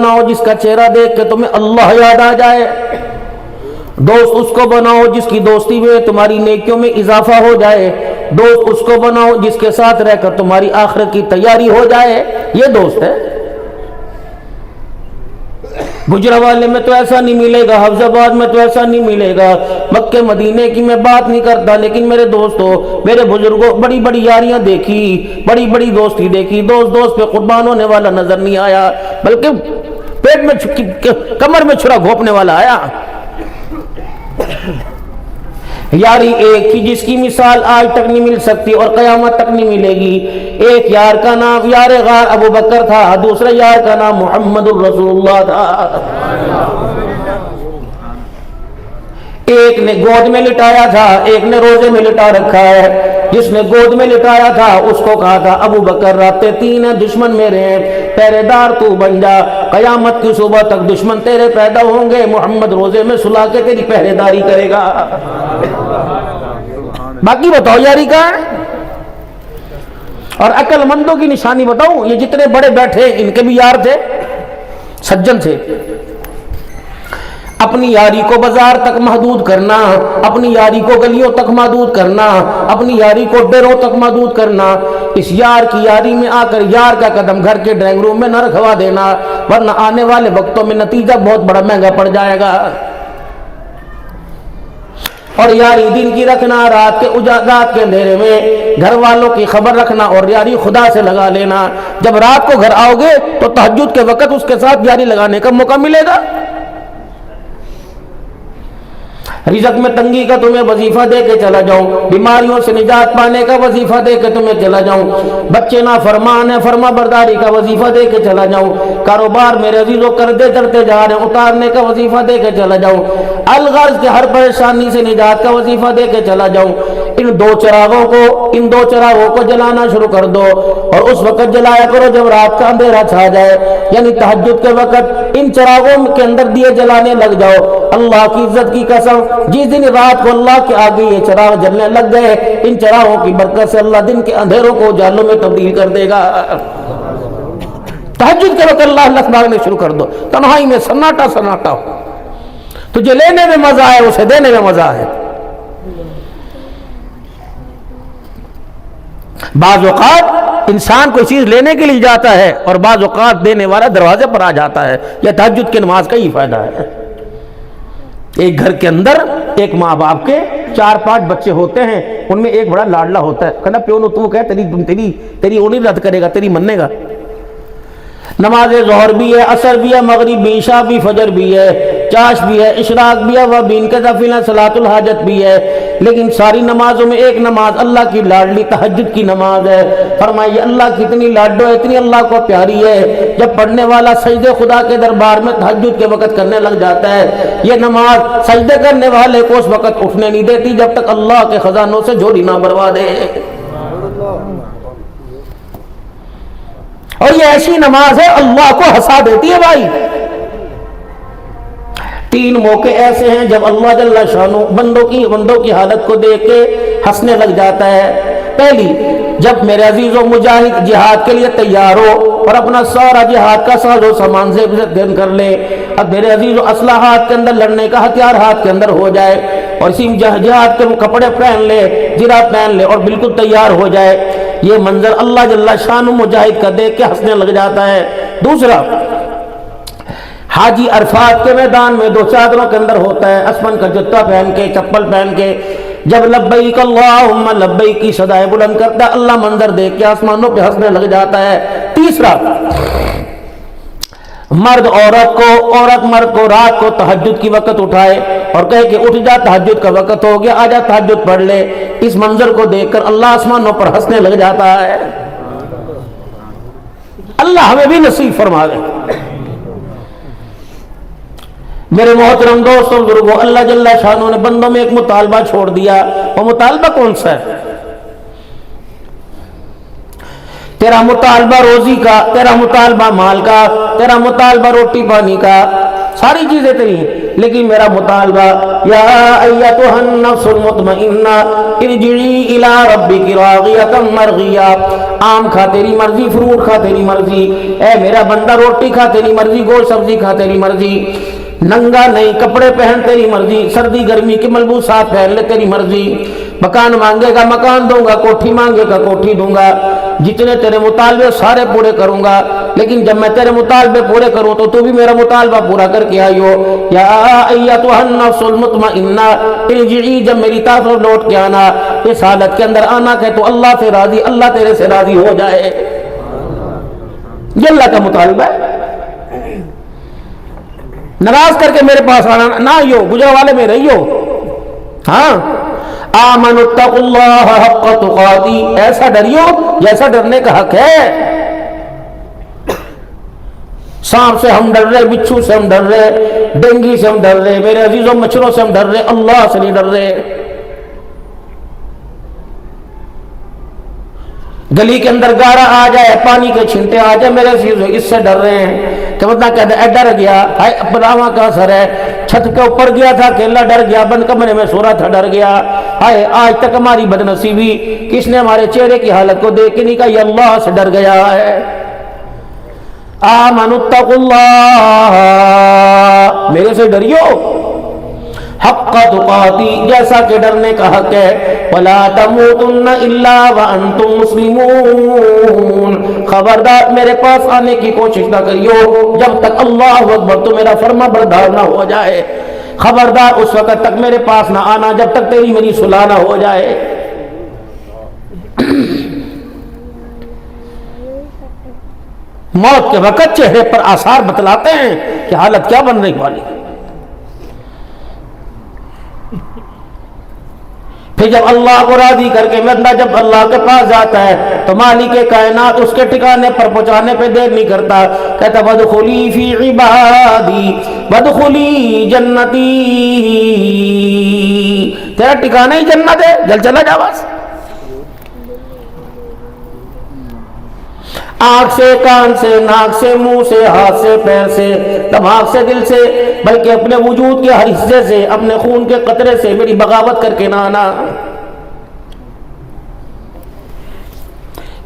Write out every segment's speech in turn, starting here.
بناؤ جس کا چہرہ دیکھ کے تمہیں اللہ یاد آ جائے، دوست اس کو بناؤ جس کی دوستی میں تمہاری نیکیوں میں اضافہ ہو جائے، دوست اس کو بناؤ جس کے ساتھ رہ کر تمہاری آخرت کی تیاری ہو جائے، یہ دوست ہے۔ گجرانوالے میں تو ایسا نہیں ملے گا، حفظ آباد میں تو ایسا نہیں ملے گا، مکے مدینے کی میں بات نہیں کرتا، لیکن میرے دوستوں، میرے بزرگوں، بڑی بڑی یاریاں دیکھی، بڑی بڑی دوستی دیکھی، دوست پہ قربان ہونے والا نظر نہیں آیا، بلکہ پیٹ میں کمر میں چھرا گھونپنے والا آیا۔ یاری ایک تھی جس کی مثال آج تک نہیں مل سکتی اور قیامت تک نہیں ملے گی۔ ایک یار کا نام یار غار ابو بکر تھا، دوسرے یار کا نام محمد الرسول اللہ تھا۔ ایک نے گود میں لٹایا تھا، ایک نے روزے میں لٹا رکھا ہے۔ جس نے گود میں لٹایا تھا اس کو کہا تھا ابو بکر راتیں 3 ہیں، دشمن میرے ہیں، پہرے دار تو بن جا، قیامت کی صبح تک دشمن تیرے پیدا ہوں گے، محمد روزے میں سلا کے تیری پہرے داری کرے گا۔ باقی بتاؤ یاری کا ہے؟ اور عقل مندوں کی نشانی بتاؤں، یہ جتنے بڑے بیٹھے ان کے بھی یار تھے، سجن تھے۔ اپنی یاری کو بازار تک محدود کرنا، اپنی یاری کو گلیوں تک محدود کرنا، اپنی یاری کو ڈیروں تک محدود کرنا، اس یار کی یاری میں آ کر یار کا قدم گھر کے ڈرائنگ روم میں نہ رکھوا دینا، ورنہ آنے والے وقتوں میں نتیجہ بہت بڑا مہنگا پڑ جائے گا۔ اور یاری دن کی رکھنا، رات کے اندھیرے میں گھر والوں کی خبر رکھنا، اور یاری خدا سے لگا لینا۔ جب رات کو گھر آؤ گے تو تہجد کے وقت اس کے ساتھ یاری لگانے کا موقع ملے گا۔ رزق میں تنگی کا تمہیں وظیفہ دے کے چلا جاؤں، بیماریوں سے نجات پانے کا وظیفہ دے کے تمہیں چلا جاؤں، بچے نا فرمان ہے فرما برداری کا وظیفہ دے کے چلا جاؤں، کاروبار میرے عزیزوں قرضے چڑھتے جا رہے ہیں اتارنے کا وظیفہ دے کے چلا جاؤں، الغرض کے ہر پریشانی سے نجات کا وظیفہ دے کے چلا جاؤں۔ ان دو چراغوں کو جلانا شروع کر دو، اور اس وقت جلایا کرو جب رات کا اندھیرا چھا جائے، یعنی تہجد کے وقت ان چراغوں کے اندر دیے جلانے لگ جاؤ۔ اللہ کی عزت کی قسم، جس دن رات کو اللہ کے آگے یہ چراغ جلنے لگ گئے، ان چراغوں کی برکت سے اللہ دن کے اندھیروں کو اجالوں میں تبدیل کر دے گا۔ تہجد کے وقت اللہ اللہ مانگنے شروع کر دو، تنہائی میں سناٹا سناٹا ہو، تجھے لینے میں مزہ ہے اسے دینے میں مزہ ہے۔ بعض اوقات انسان کوئی چیز لینے کے لیے جاتا ہے اور بعض اوقات دینے والا دروازے پر آ جاتا ہے، یہ تہجد کی نماز کا ہی فائدہ ہے۔ ایک گھر کے اندر ایک ماں باپ کے 4-5 بچے ہوتے ہیں، ان میں ایک بڑا لاڈلا ہوتا ہے، کہنا پیو نو تو کہے تیری اونی رد کرے گا، تیری مننے گا۔ نماز ظہر بھی ہے، عصر بھی ہے، مغرب بھی، عشاء بھی، فجر بھی ہے، چاش بھی ہے، اشراق بھی ہے، وہ بین کے ذفیلہ صلاۃ الحاجت بھی ہے، لیکن ساری نمازوں میں ایک نماز اللہ کی لاڈلی تہجد کی نماز ہے۔ فرمائیے اللہ کی اتنی لاڈو ہے، اتنی اللہ کو پیاری ہے، جب پڑھنے والا سجدے خدا کے دربار میں تہجد کے وقت کرنے لگ جاتا ہے، یہ نماز سجدے کرنے والے کو اس وقت اٹھنے نہیں دیتی جب تک اللہ کے خزانوں سے جھولی نہ بھروا دے۔ اور یہ ایسی نماز ہے اللہ کو ہنسا دیتی ہے بھائی۔ 3 موقع ایسے ہیں جب اللہ جل شانہ بندوں کی حالت کو دیکھ کے ہنسنے لگ جاتا ہے۔ پہلی، جب میرے عزیزوں مجاہد جہاد کے لیے تیار ہو اور اپنا سارا جہاد کا ساز و سامان سے دین کر لے، اب میرے عزیزوں اسلحہ ہاتھ کے اندر، لڑنے کا ہتھیار ہاتھ کے اندر ہو جائے، اور اسی جہاد کے کپڑے پہن لے، جراب پہن لے اور بالکل تیار ہو جائے، یہ منظر اللہ جل شانہ مجاہد کا دیکھ کے ہنسنے لگ جاتا ہے۔ دوسرا، حاجی عرفات کے میدان میں 2 چادروں کے اندر ہوتا ہے، اسمن کا جوتا پہن کے، چپل پہن کے، جب لبیک اللہم لبیک کی صدائے بلند کرتا ہے، اللہ منظر دیکھ کے آسمانوں پہ ہنسنے لگ جاتا ہے۔ تیسرا، عورت مرد کو رات کو تہجد کی وقت اٹھائے اور کہے کہ اٹھ جا، تہجد کا وقت ہو گیا، آجا تہجد پڑھ لے، اس منظر کو دیکھ کر اللہ آسمانوں پر ہنسنے لگ جاتا ہے۔ اللہ ہمیں بھی نصیب فرما دے۔ میرے محترم دوستوں بزرگوں، اللہ جل شانہ نے بندوں میں ایک مطالبہ چھوڑ دیا، وہ مطالبہ کون سا ہے؟ تیرا مطالبہ روزی کا، تیرا مطالبہ مال کا، تیرا مطالبہ روٹی پانی کا، ساری چیزیں تیری ہیں، لیکن میرا مطالبہ یا ایتھا النفس المطمئنہ ارجعی الی ربک راضیۃ مرضیہ، آم کھا تیری مرضی، فروٹ کھا تیری مرضی، اے میرا بندہ روٹی کھا تیری مرضی، گوشت سبزی کھا تیری مرضی، ننگا نہیں کپڑے پہن تیری مرضی، سردی گرمی کے ملبوسات پہن لے تیری مرضی، مکان مانگے گا مکان دوں گا، کوٹھی مانگے گا کوٹھی دوں گا، جتنے تیرے مطالبے سارے پورے کروں گا، لیکن جب میں تیرے مطالبے پورے کروں تو بھی میرا مطالبہ پورا کر کے آئی ہو۔ یا ایتھا النفس المطمئنہ ارجعی، جب میری طرف لوٹ کے آنا، اس حالت کے اندر آنا کہ تو اللہ سے راضی، اللہ تیرے سے راضی ہو جائے، یہ اللہ کا مطالبہ ہے۔ ناراض کر کے میرے پاس آنا نہ آئیو، گجرا والے میں رہیو۔ ہاں، آمنوا اتقوا اللہ حق تقاتی، ایسا ڈریو جیسا ڈرنے کا حق ہے۔ سانپ سے ہم ڈر رہے، بچھو سے ہم ڈر رہے، ڈینگی سے ہم ڈر رہے، میرے عزیزوں مچھروں سے ہم ڈر رہے، اللہ سے نہیں ڈر رہے۔ گلی کے اندر گارا آ جائے، پانی کے چھینٹے آ جائے، میرے عزیزوں اس سے ڈر رہے ہیں کہ مطلب کہتے ہیں ڈر گیا، ہائے پراواں کا اثر ہے، چھت کے اوپر گیا تھا کیلا ڈر گیا، بند کمرے میں سو رہا تھا ڈر گیا، ہائے آج تک ہماری بدنصیبی، کس نے ہمارے چہرے کی حالت کو دیکھ کے نہیں کہا یہ اللہ سے ڈر گیا ہے۔ آمنوا اتقوا اللہ، میرے سے ڈریو، حق تقاتی، جیسا کہ ڈرنے کا حق ہے، ولا تموتن الا وانتم مسلمون، خبردار میرے پاس آنے کی کوشش نہ کریو جب تک اللہ اکبر تو میرا فرما بردار نہ ہو جائے، خبردار اس وقت تک میرے پاس نہ آنا جب تک تیری میری صلح نہ ہو جائے۔ موت کے وقت چہرے پر آثار بتلاتے ہیں کہ حالت کیا بننے والی ہے۔ پھر جب اللہ کو راضی کر کے بندہ جب اللہ کے پاس جاتا ہے تو مالک کائنات اس کے ٹھکانے پر پہنچانے پہ دیر نہیں کرتا، کہتا وادخلی فی عبادی وادخلی جنتی، تیرا ٹھکانا ہی جنت ہے، جل چلا جا بس۔ آنکھ سے، کان سے، ناک سے، منہ سے، ہاتھ سے، پیر سے، دماغ سے، دل سے، بلکہ اپنے وجود کے ہر حصے سے، اپنے خون کے قطرے سے میری بغاوت کر کے نہ آنا۔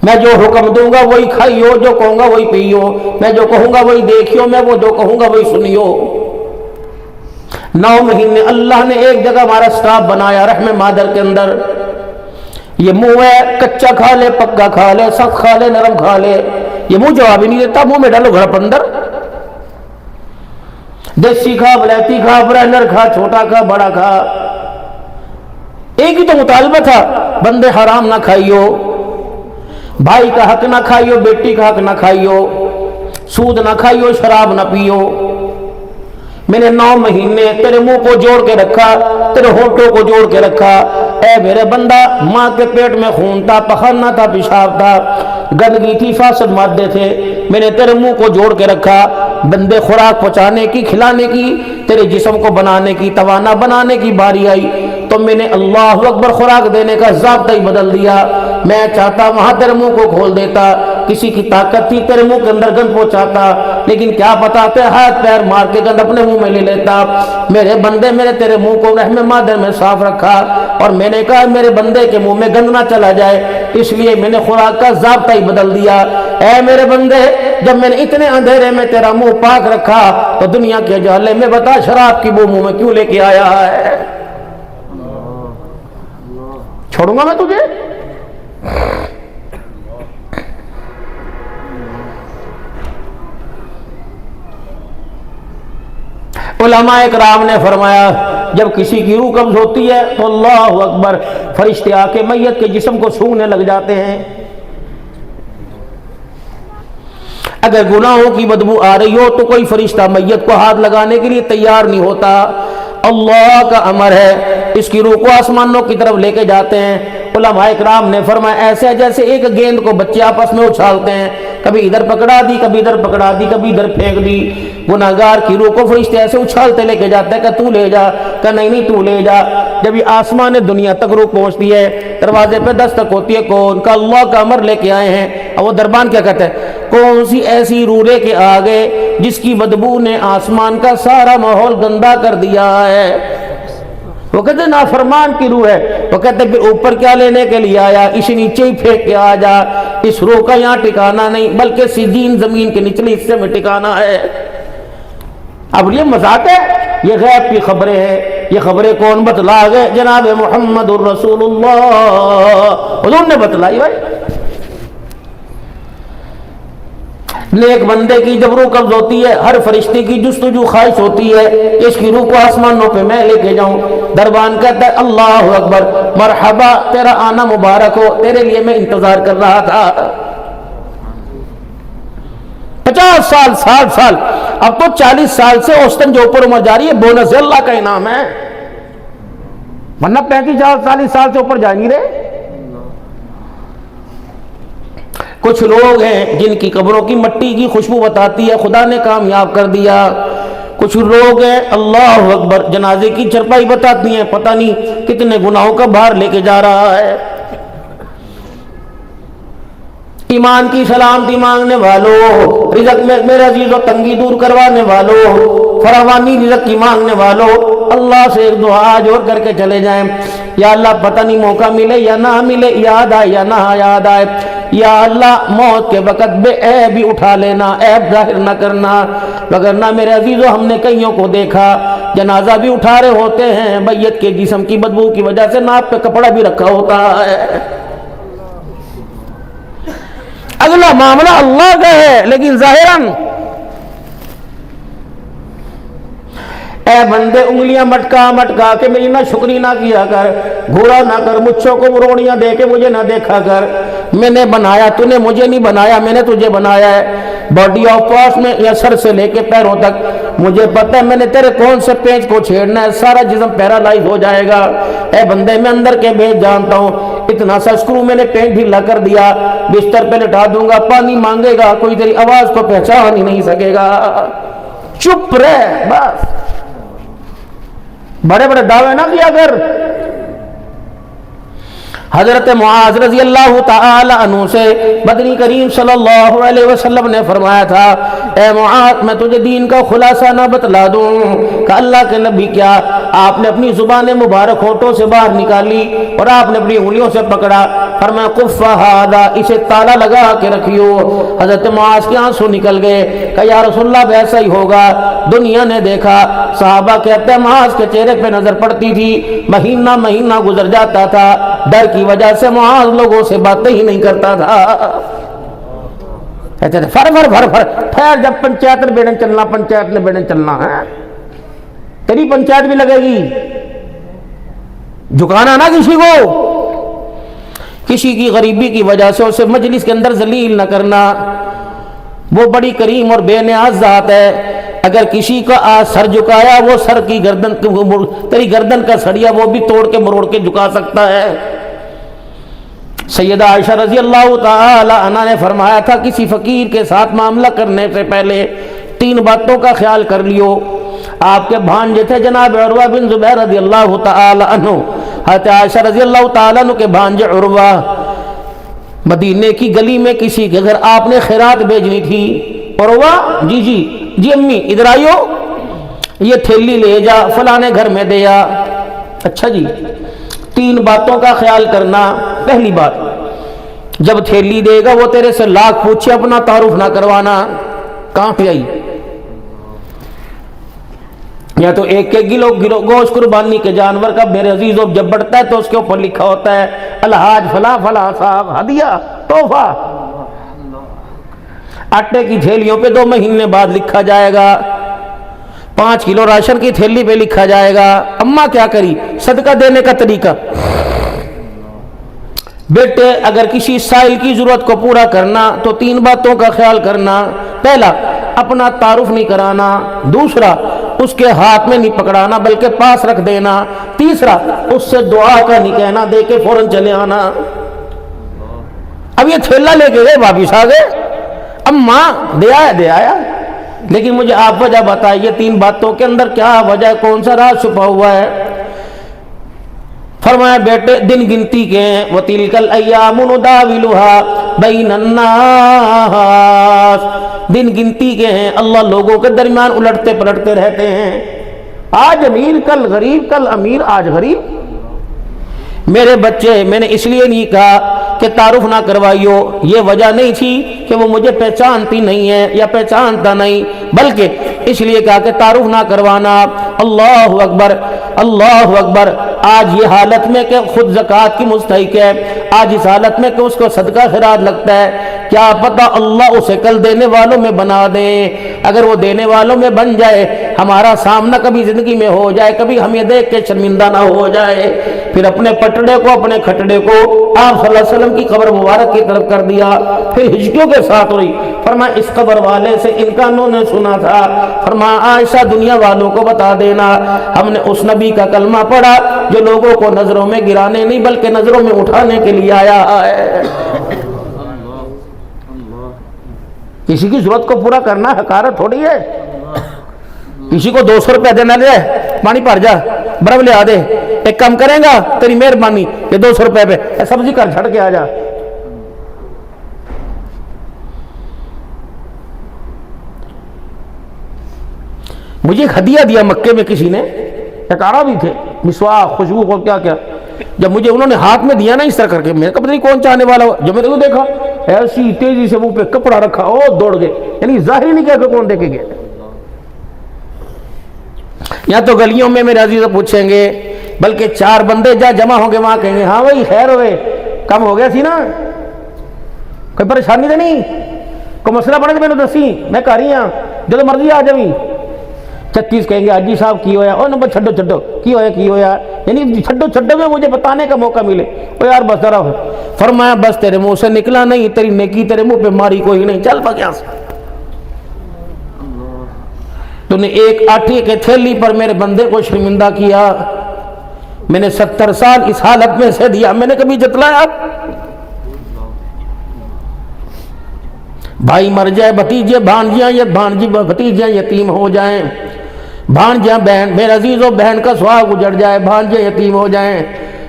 میں جو حکم دوں گا وہی کھائیو، جو کہوں گا وہی پیو، میں جو کہوں گا وہی دیکھیو، میں وہ جو کہوں گا وہی سنیو۔ 9 مہینے اللہ نے ایک جگہ ہمارا سٹاف بنایا رحم مادر کے اندر، یہ منہ ہے کچا کھا لے، پکا کھا لے، سخت کھا لے، نرم کھا لے، یہ منہ جواب ہی نہیں دیتا، منہ میں ڈالو گھڑپ اندر، دیسی کھا، بلیتی کھا، برینر کھا، چھوٹا کھا، بڑا کھا، ایک ہی تو مطالبہ تھا، بندے حرام نہ کھائیو، بھائی کا حق نہ کھائیو، بیٹی کا حق نہ کھائیو، سود نہ کھائیو، شراب نہ پیو۔ میں نے 9 مہینے تیرے منہ کو جوڑ کے رکھا، تیرے ہونٹوں کو جوڑ کے رکھا، اے میرے بندہ، ماں کے پیٹ میں خون تھا، پخانا تھا، پیشاب تھا، گندگی تھی، فاسد مادے تھے، میں نے تیرے منہ کو جوڑ کے رکھا، بندے خوراک پہنچانے کی، کھلانے کی، تیرے جسم کو بنانے کی، توانا بنانے کی باری آئی تو میں نے اللہ اکبر خوراک دینے کا ضابطہ ہی بدل دیا۔ میں چاہتا وہاں تیرے منہ کو کھول دیتا، کسی کی طاقت تھی تیرے منہ کے اندر گند پہنچاتا، لیکن کیا پتا تے ہاتھ پیر مار کے گند اپنے منہ میں لے لیتا۔ میرے بندے، میرے تیرے منہ کو رحم مادر میں صاف رکھا، اور میں نے کہا میرے بندے کے منہ میں گند نہ چلا جائے، اس لیے میں نے خوراک کا ضابطہ ہی بدل دیا۔ اے میرے بندے، جب میں نے اتنے اندھیرے میں تیرا منہ پاک رکھا تو دنیا کے جہلے میں بتا شراب کی وہ منہ میں کیوں لے کے آیا ہے؟ چھوڑوں گا میں تجھے؟ علماء اکرام نے فرمایا جب کسی کی روح قبض ہوتی ہے تو اللہ اکبر، فرشتے آ کے میت کے جسم کو سونگنے لگ جاتے ہیں۔ اگر گناہوں کی بدبو آ رہی ہو تو کوئی فرشتہ میت کو ہاتھ لگانے کے لیے تیار نہیں ہوتا، اللہ کا امر ہے، اس کی روح کو آسمانوں کی طرف لے کے جاتے ہیں۔ علماء اکرام نے فرمایا ایسے جیسے ایک گیند کو بچے آپس میں اچھالتے ہیں، کبھی ادھر پکڑا دی، کبھی ادھر پکڑا دی، کبھی ادھر پھینک دی۔ گناہگار کی روح کو فرشتے ایسے اچھالتے لے کے جاتے ہیں کہ تو لے جا، کہ نہیں تو لے جا۔ جب یہ آسمان دنیا تک روح پہنچتی ہے، دروازے پہ دستک ہوتی ہے، کون کا اللہ کا امر لے کے آئے ہیں، اور وہ دربان کیا کہتے ہیں، کون سی ایسی روح لے کے آگے جس کی بدبو نے آسمان کا سارا ماحول گندا کر دیا ہے؟ وہ کہتے ہیں نافرمان کی روح ہے۔ وہ کہتے پھر اوپر کیا لینے کے لیے آیا، اس نیچے ہی پھینک کے آ جا، اس روح کا یہاں ٹھکانا نہیں بلکہ سجین زمین کے نچلے حصے میں ٹھکانا ہے۔ اب یہ مذاق ہے؟ یہ غیب کی خبریں ہیں، یہ خبریں کون بتلا گئے؟ جناب محمد الرسول اللہ، حضور نے بتلائی بھائی۔ نیک بندے کی جب روح قبض ہوتی ہے، ہر فرشتے کی جستجو خواہش ہوتی ہے کہ اس کی روح کو آسمانوں پہ میں لے کے جاؤں۔ دربان کہتا ہے اللہ اکبر، مرحبا، تیرا آنا مبارک ہو، تیرے لیے میں انتظار کر رہا تھا۔ 50 سال، 60 سال، اب تو 40 سال سے اوسطن جو اوپر عمر جا رہی ہے، بونس ہے، اللہ کا انعام ہے، ورنہ 35-40 سال سے اوپر جائیں گے۔ کچھ لوگ ہیں جن کی قبروں کی مٹی کی خوشبو بتاتی ہے خدا نے کامیاب کر دیا۔ کچھ لوگ ہیں اللہ اکبر جنازے کی چرپائی بتاتی ہیں پتہ نہیں کتنے گناہوں کا بھار لے کے جا رہا ہے۔ ایمان کی سلامتی مانگنے والوں، رزق میں میرے عزیزو تنگی دور کروانے والوں، فراوانی رزق کی مانگنے والوں، اللہ سے ایک دعا جوڑ کر کے چلے جائیں، یا اللہ پتہ نہیں موقع ملے یا نہ ملے، یاد آئے یا نہ یاد آئے، یا اللہ موت کے وقت بے عیب بھی اٹھا لینا، عیب ظاہر نہ کرنا، وگرنہ میرے عزیزو ہم نے کئیوں کو دیکھا جنازہ بھی اٹھا رہے ہوتے ہیں، میت کے جسم کی بدبو کی وجہ سے ناپ پہ کپڑا بھی رکھا ہوتا ہے۔ اگلا معاملہ اللہ کا ہے لیکن ظاہراً اے بندے انگلیاں مٹکا مٹکا کے میری نہ شکری نہ کیا کر، گھوڑا نہ کر، مچھوں کو مروڑیاں دے کے مجھے نہ دیکھا کر، میں نے بنایا، تو نے مجھے نہیں بنایا، میں نے تجھے بنایا ہے، باڈی آف پارٹس میں یا سر سے لے کے پیروں تک مجھے پتہ ہے میں نے تیرے کون سے پینچ کو چھیڑنا ہے، سارا جسم پیرالائز ہو جائے گا۔ اے بندے میں اندر کے بھید جانتا ہوں، اتنا سا سکرو میں نے پینٹ ڈھیلا کر دیا، بستر پہ لٹا دوں گا، پانی مانگے گا، کوئی تیری آواز کو پہچان ہی نہیں سکے گا، چپ رہ بس، بڑے بڑے دعوے نہ کیا کر۔ حضرت معاذ رضی اللہ تعالی عنہ سے بدنی کریم صلی اللہ علیہ وسلم نے فرمایا تھا اے معاذ میں تجھے دین کا خلاصہ نہ بتلا دوں؟ کہ اللہ کے نبی کیا؟ آپ نے اپنی زبان مبارک ہونٹوں سے باہر نکالی اور آپ نے اپنی انگلیوں سے پکڑا، فرمایا کف ھذا، اسے تالا لگا کے رکھیو۔ حضرت معاذ کے آنسو نکل گئے کہ یا رسول اللہ ویسا ہی ہوگا، دنیا نے دیکھا، صحابہ کہتے ہیں معاذ کے چہرے پہ نظر پڑتی تھی، مہینہ مہینہ گزر جاتا تھا، ڈر کی وجہ سے معاذ لوگوں سے باتیں ہی نہیں کرتا تھا۔ کہتے تھے فر ٹھہر، جب پنچایت نے بیڑن چلنا، پنچایت نے بیڑن چلنا ہے، تیری پنچایت بھی لگے گی، جھکانا نہ کسی کو، کسی کی غریبی کی وجہ سے اسے مجلس کے اندر ذلیل نہ کرنا، وہ بڑی کریم اور بے نیاز ذات ہے، اگر کسی کا سر جھکایا وہ سر کی گردن، تیری گردن کا سڑیا وہ بھی توڑ کے مروڑ کے جھکا سکتا ہے۔ سیدہ عائشہ رضی اللہ تعالی عنہ نے فرمایا تھا کسی فقیر کے ساتھ معاملہ کرنے سے پہلے 3 باتوں کا خیال کر لیو۔ آپ کے بھانجے تھے جناب عروہ بن زبیر رضی اللہ تعالی عنہ، حضرت عائشہ رضی اللہ تعالی عنہ کے بھانجے عروہ، مدینے کی گلی میں کسی کے گھر آپ نے خیرات بھیجنی تھی، عروہ جی امی ادھر آئیو، یہ تھیلی لے جا فلانے گھر میں دیا۔ اچھا جی، 3 باتوں کا خیال کرنا۔ پہلی بات، جب تھیلی دے گا وہ تیرے سے لاکھ پوچھے اپنا تعارف نہ کروانا، کہاں پہ آئی، یا تو 1 کلو گوشت قربانی کے جانور کا میرے عزیزو جب بڑھتا ہے تو اس کے اوپر لکھا ہوتا ہے الحاج فلاں فلاں صاحب ہدیہ تحفہ، آٹے کی تھیلیوں پہ 2 مہینے بعد لکھا جائے گا، 5 کلو راشن کی تھیلی پہ لکھا جائے گا۔ اماں کیا کری؟ صدقہ دینے کا طریقہ، بیٹے اگر کسی سائل کی ضرورت کو پورا کرنا تو 3 باتوں کا خیال کرنا۔ پہلا، اپنا تعارف نہیں کرانا، دوسرا اس کے ہاتھ میں نہیں پکڑانا بلکہ پاس رکھ دینا، تیسرا اس سے دعا کا نہیں کہنا، دے کے فوراً چلے آنا۔ اب یہ تھیلا لے کے گئے واپس آ گئے، اماں دے آیا، لیکن مجھے آپ وجہ بتائیے 3 باتوں کے اندر کیا وجہ ہے، کون سا راز چھپا ہوا ہے؟ فرمایا بیٹے دن گنتی کے ہیں، وَتِلْكَ الْأَيَّامُ نُدَاوِلُهَا بَيْنَ النَّاسِ، دن گنتی کے ہیں، اللہ لوگوں کے درمیان الٹتے پلٹتے رہتے ہیں، آج امیر کل غریب، کل امیر آج غریب۔ میرے بچے میں نے اس لیے نہیں کہا کہ تعارف نہ کروائیو، یہ وجہ نہیں تھی کہ وہ مجھے پہچانتی نہیں ہے یا پہچانتا نہیں، بلکہ اس لیے کہا کہ تعارف نہ کروانا۔ اللہ اکبر، اللہ اکبر۔ آج یہ حالت میں کہ خود زکوٰۃ کی مستحق ہے، آج اس حالت میں کہ اس کو صدقہ خیرات لگتا ہے، کیا پتہ اللہ اسے کل دینے والوں میں بنا دے۔ اگر وہ دینے والوں میں بن جائے، ہمارا سامنا کبھی زندگی میں ہو جائے، کبھی ہمیں دیکھ کے شرمندہ نہ ہو جائے، پھر اپنے پٹڑے کو، اپنے کھٹڑے کو آپ صلی اللہ علیہ وسلم کی قبر مبارک کی طرف کر دیا، پھر ہجکیوں کے ساتھ ہوئی۔ فرمایا اس قبر والے سے ان کا انہوں نے سنا تھا، فرمایا عائشہ دنیا والوں کو بتا دینا ہم نے اس نبی کا کلمہ پڑھا جو لوگوں کو نظروں میں گرانے نہیں بلکہ نظروں میں اٹھانے کے لیے آیا ہے۔ کسی کی ضرورت کو پورا کرنا حقارت تھوڑی ہے۔ کسی کو 200 روپے دینا لے پانی بھر جا برف لے آ دے، ایک کام کریں گا تیری مہربانی یہ 200 روپے پہ سبزی کر چھڑ کے آ جا۔ مجھے ایک ہدیہ دیا مکے میں کسی نے، ایک عربی تھے، مسواک، خوشبو کو کیا کیا، جب مجھے انہوں نے ہاتھ میں دیا نا اس طرح کر کے، میں نے کہا پتہ نہیں کون چاہنے والا ہو، جب میں نے کو دیکھا ایسی تیزی سے منہ پہ کپڑا رکھا او دوڑ گئے، یعنی ظاہر نہیں کیا کہ کون دے کے گئے۔ یا تو گلیوں میں میرے عزیزوں پوچھیں گے، بلکہ 4 بندے جہاں جمع ہوں گے وہاں کہیں گے ہاں بھائی خیر ہوئے، کم ہو گیا سی نا، کوئی پریشانی تو نہیں، کوئی مسئلہ بنے تو میں نے دسی میں کر رہی ہاں جو مرضی آ جاوی۔ 36 کہیں گے حاجی صاحب کی ہویا، او نمبر چھڈو چھڈو کی ہویا، یعنی چھڈو چھڈو میں مجھے بتانے کا موقع ملے، او یار بس ذرا۔ فرمایا بس تیرے منہ سے نکلا نہیں، تیری نیکی تیرے منہ پہ ماری کوئی نہیں، چل پا یہاں سے۔ تو نے ایک آٹے کے تھیلی پر میرے بندے کو شرمندہ کیا، میں نے 70 سال اس حالت میں سے دیا، میں نے کبھی جتلایا؟ بھائی مر جائے، بھتیجے بھانجیاں یا بھانجی بھتیجیاں یتیم ہو جائیں، بھانجیاں بہن میرے عزیزوں بہن کا سہاگ اجڑ جائے، بھانجے یتیم ہو جائیں،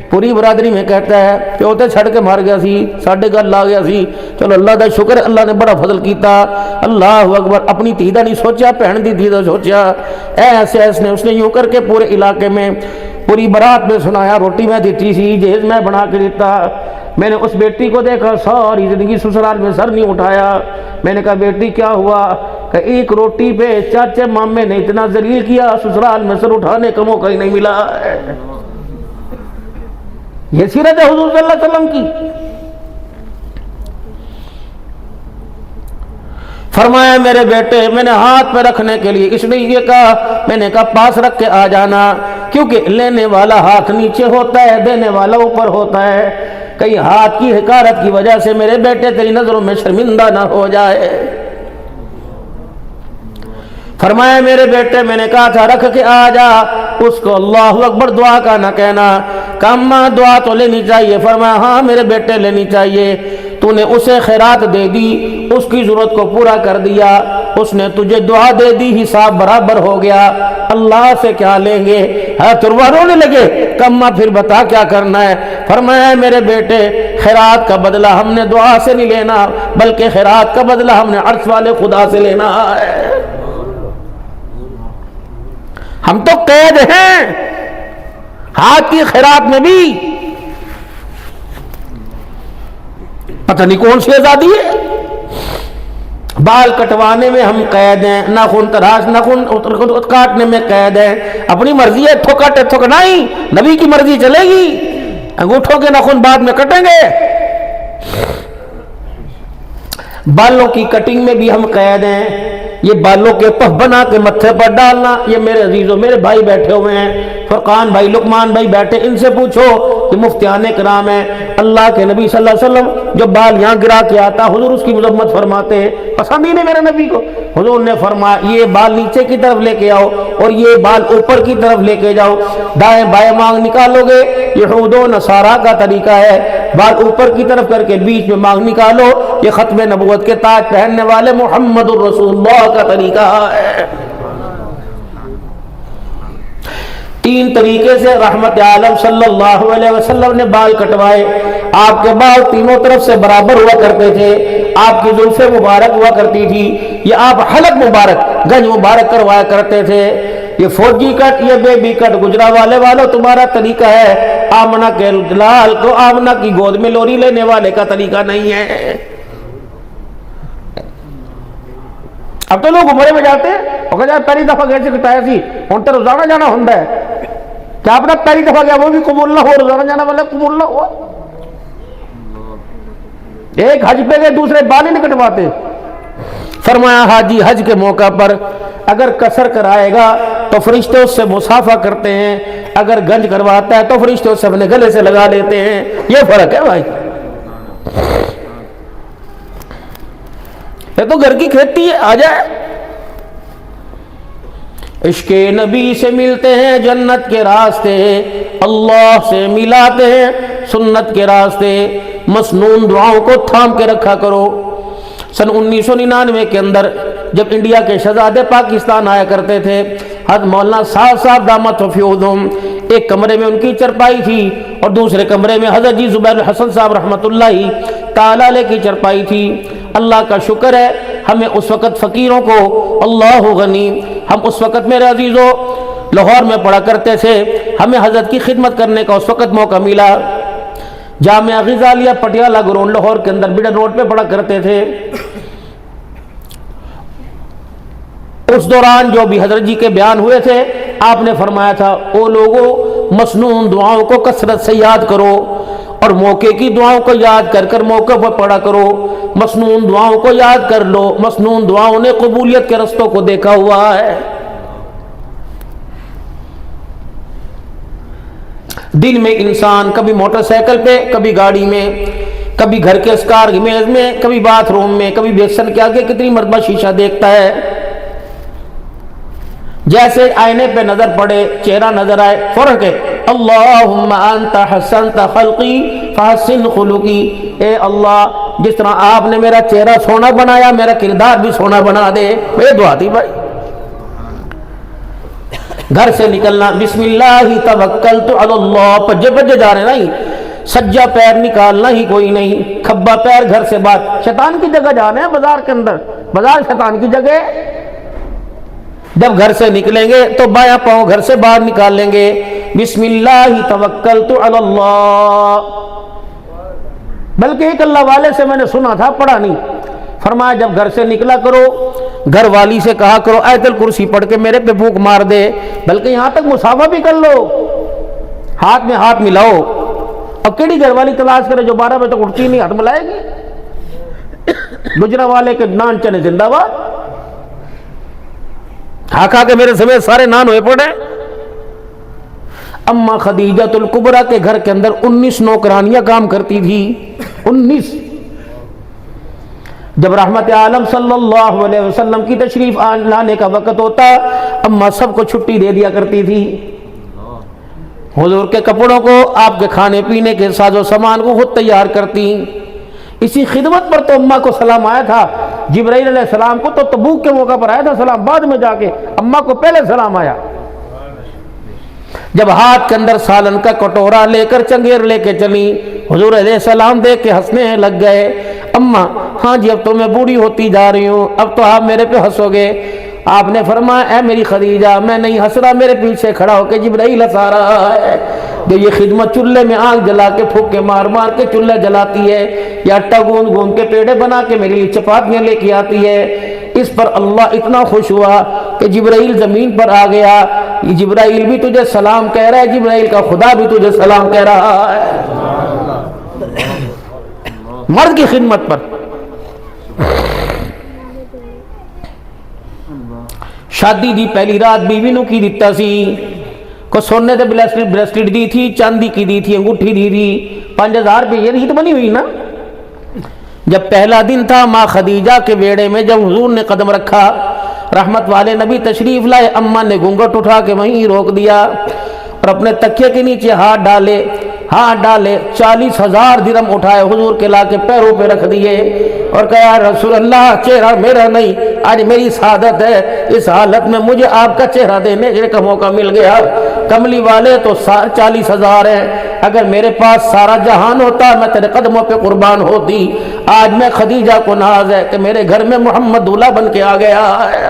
پوری برادری میں کہتا ہے پیوتے چھڑ کے مار گیا سی، ساڈے گل آ گیا سی، چلو اللہ دا شکر اللہ نے بڑا فضل کیتا، اللہ اکبر۔ اپنی دھی دا نہیں سوچا، بہن دی دھی دا سوچا، ایسے ایسے اس نے یوں کر کے پورے علاقے میں پوری برات میں سنایا، روٹی میں دیتی سی، جہیز میں بنا کے دیتا۔ میں نے اس بیٹی کو دیکھا ساری زندگی سسرال میں سر نہیں اٹھایا، میں نے کہا بیٹی کیا ہوا، کہ ایک روٹی پہ چاچے مامے نے اتنا ذلیل کیا، سسرال میں سر اٹھانے کا موقع ہی نہیں ملا۔ یہ سیرت ہے حضور صلی اللہ علیہ وسلم کی۔ فرمایا میرے بیٹے، میں نے ہاتھ پہ رکھنے کے لیے اس نے یہ کہا، میں نے کہا پاس رکھ کے آ جانا، کیونکہ لینے والا ہاتھ نیچے ہوتا ہے، دینے والا اوپر ہوتا ہے، کئی ہاتھ کی حقارت کی وجہ سے میرے بیٹے تیری نظروں میں شرمندہ نہ ہو جائے۔ فرمایا میرے بیٹے، میں نے کہا تھا رکھ کے آ جا، اس کو اللہ اکبر دعا کا نہ کہنا، کہا دعا تو لینی چاہیے، فرمایا ہاں میرے بیٹے لینی چاہیے، تو نے اسے خیرات دے دی، اس کی ضرورت کو پورا کر دیا، اس نے تجھے دعا دے دی، حساب برابر ہو گیا، اللہ سے کیا لیں گے؟ تروا رونے لگے، کما پھر بتا کیا کرنا ہے؟ فرمایا میرے بیٹے خیرات کا بدلہ ہم نے دعا سے نہیں لینا، بلکہ خیرات کا بدلہ ہم نے عرش والے خدا سے لینا ہے۔ ہم تو قید ہیں ہاتھ کی خیرات میں بھی، پتہ نہیں کون سی آزادی ہے، بال کٹوانے میں ہم قید ہیں، ناخن تراش ناخن کاٹنے میں قید ہیں، اپنی مرضی ہے ٹھوکٹ ٹھوکنائی، نبی کی مرضی چلے گی، انگوٹھوں کے ناخن بعد میں کٹیں گے، بالوں کی کٹنگ میں بھی ہم قید ہیں، یہ بالوں کے پف بنا کے متھے پر ڈالنا، یہ میرے عزیزوں میرے بھائی بیٹھے ہوئے ہیں، فرقان بھائی لقمان بھائی بیٹھے، ان سے پوچھو کہ مفتیان کرام ہیں، اللہ کے نبی صلی اللہ علیہ وسلم جو بال یہاں گرا کے آتا حضور اس کی مذمت فرماتے ہیں، پسند ہی نہیں میرے نبی کو، حضور نے فرمایا یہ بال نیچے کی طرف لے کے آؤ اور یہ بال اوپر کی طرف لے کے جاؤ، دائیں بائیں مانگ نکالو گے، یہود و نصارہ کا طریقہ ہے، بال اوپر کی طرف کر کے بیچ میں مانگ نکالو، یہ ختم نبوت کے تاج پہننے والے محمد الرسول اللہ کا طریقہ ہے۔ 3 طریقے سے رحمت عالم صلی اللہ علیہ وسلم نے بال کٹوائے، آپ کے بال تینوں طرف سے برابر ہوا کرتے تھے، آپ کی زلفیں مبارک ہوا کرتی تھی، یہ آپ حلق مبارک گنج مبارک کروایا کرتے تھے، یہ فوجی کٹ، یہ بیبی کٹ، گجرا والے والوں تمہارا طریقہ ہے، آمنہ کے لال کو آمنہ کی گود میں لوری لینے والے کا طریقہ نہیں ہے۔ اب تو لوگ عمرے میں جاتے ہیں اور کہتے ہیں پہلی دفعہ گئے سے کٹایا سی ہوں تو روزانہ جانا ہوتا ہے، کیا اپنا پہلی دفعہ گیا وہ بھی قبول نہ ہو، روزانہ جانا والا قبول نہ ہو؟ ایک حج پہ گئے دوسرے بال ہی نہیں کٹواتے۔ فرمایا حاجی حج کے موقع پر اگر قصر کرائے گا تو فرشتے اس سے مصافحہ کرتے ہیں، اگر گنج کرواتا ہے تو فرشتے اس سے اپنے گلے سے لگا لیتے ہیں۔ یہ فرق ہے بھائی، یہ تو گھر کی کھیتی ہے، آ جائے۔ عشق نبی سے ملتے ہیں جنت کے راستے، اللہ سے ملاتے ہیں سنت کے راستے، مسنون دعاؤں کو تھام کے رکھا کرو۔ سن 1999 کے اندر جب انڈیا کے شہزادے پاکستان آیا کرتے تھے، حضرت مولانا صاحب دامت فیوضہم، ایک کمرے میں ان کی چرپائی تھی اور دوسرے کمرے میں حضرت جی زبیر الحسن صاحب رحمۃ اللہ تعالی علیہ کی چرپائی تھی۔ اللہ کا شکر ہے ہمیں اس وقت فقیروں کو، اللہ غنی، ہم اس وقت میرے عزیزوں لاہور میں پڑھا کرتے تھے، ہمیں حضرت کی خدمت کرنے کا اس وقت موقع ملا۔ جامعہ غزالیہ پٹیالہ گراؤنڈ لاہور کے اندر بڈن روڈ پہ پڑھا کرتے تھے۔ اس دوران جو بھی حضرت جی کے بیان ہوئے تھے، آپ نے فرمایا تھا او لوگوں مسنون دعاؤں کو کثرت سے یاد کرو اور موقع کی دعاؤں کو یاد کر کر موقع پر پڑھا کرو، مسنون دعاؤں کو یاد کر لو، مسنون دعاؤں نے قبولیت کے رستوں کو دیکھا ہوا ہے۔ دن میں انسان کبھی موٹر سائیکل پہ، کبھی گاڑی میں، کبھی گھر کے اسکار میز میں، کبھی باتھ روم میں، کبھی بیسن کے آگے کتنی مرتبہ شیشہ دیکھتا ہے۔ جیسے آئینے پہ نظر پڑے، چہرہ نظر آئے، فوراً کہ اللہم انت حسنت خلقی فحسن خلقی، اے اللہ جس طرح آپ نے میرا چہرہ سونا بنایا میرا کردار بھی سونا بنا دے۔ یہ دعا تھی بھائی۔ گھر سے نکلنا بسم اللہ توکلت علی اللہ، پجے پجے جا رہے نہیں، سجا پیر نکالنا ہی کوئی نہیں، کھبا پیر گھر سے باہر، شیطان کی جگہ جانے ہیں بازار کے اندر، بازار شیطان کی جگہ۔ جب گھر سے نکلیں گے تو بایاں پاؤں گھر سے باہر نکال لیں گے، بسم اللہ توکلت علی اللہ۔ بلکہ ایک اللہ والے سے میں نے سنا تھا، پڑھا نہیں، فرمایا جب گھر سے نکلا کرو گھر والی سے کہا کرو آیت الکرسی پڑھ کے میرے پہ پھونک مار دے، بلکہ یہاں تک مصافحہ بھی کر لو، ہاتھ میں ہاتھ ملاؤ۔ اور کیڑی گھر والی تلاش کرے جو 12 بجے تک اٹھتی نہیں، ہاتھ ملائے گی؟ گجرا والے کے نان چنے زندہ باد، کھا کھا کے میرے سمیت سارے نان ہوئے پڑے۔ اما خدیجۃ الکبریٰ کے گھر کے اندر 19 نوکرانیاں کام کرتی تھی، 19۔ جب رحمت عالم صلی اللہ علیہ وسلم کی تشریف لانے کا وقت ہوتا، اما سب کو چھٹی دے دیا کرتی تھی، حضور کے کپڑوں کو، آپ کے کھانے پینے کے ساز و سامان کو خود تیار کرتی۔ اسی خدمت پر تو اماں کو سلام آیا تھا، جبرائیل علیہ السلام کو تو تبوک کے موقع پر آیا تھا سلام، بعد میں جا کے اماں کو پہلے سلام آیا۔ جب ہاتھ کے اندر سالن کا کٹورا لے کر چنگیر لے کے چلی، حضور علیہ السلام دیکھ کے ہنسنے لگ گئے۔ اماں ہاں جی اب تو میں بوڑھی ہوتی جا رہی ہوں، اب تو آپ میرے پہ ہنسو گے۔ آپ نے فرمایا اے میری خدیجہ میں نہیں ہنس رہا، میرے پیچھے کھڑا ہو کے جبرائیل ہنسا رہا ہے۔ جو یہ خدمت چولہے میں آگ جلا کے پھونکے مار مار کے چولہا جلاتی ہے، یا آٹا گوند گوند کے پیڑے بنا کے میرے لیے چپاتیاں لے کے آتی ہے، اس پر اللہ اتنا خوش ہوا کہ جبرائیل زمین پر آ گیا۔ یہ جبرائیل بھی تجھے سلام کہہ رہا ہے، جبرائیل کا خدا بھی تجھے سلام کہہ رہا ہے، مرد کی خدمت پر۔ شادی دی پہلی رات بیوی نو کی دیتا سی، کو سونے دے بریسلیٹ دی تھی، چاندی کی دی تھی، انگوٹھی دی تھی، 5000 روپے، یہ ریت بنی ہوئی نا۔ جب پہلا دن تھا ماں خدیجہ کے بیڑے میں جب حضور نے قدم رکھا، رحمت والے نبی تشریف لائے، اماں نے گھونگھٹ اٹھا کے وہیں روک دیا اور اپنے تکیے کے نیچے ہاتھ ڈالے 40,000 درہم اٹھائے، حضور کے لا کے پیروں پہ رکھ دیے اور کہا رسول اللہ چہرہ میرا نہیں، آج میری سعادت ہے، اس حالت میں مجھے آپ کا چہرہ دینے کا موقع مل گیا۔ کملی والے تو 40,000 ہیں، اگر میرے پاس سارا جہان ہوتا میں تیرے قدموں پہ قربان ہوتی۔ آج میں خدیجہ کو ناز ہے کہ میرے گھر میں محمد دولہا بن کے آ گیا ہے۔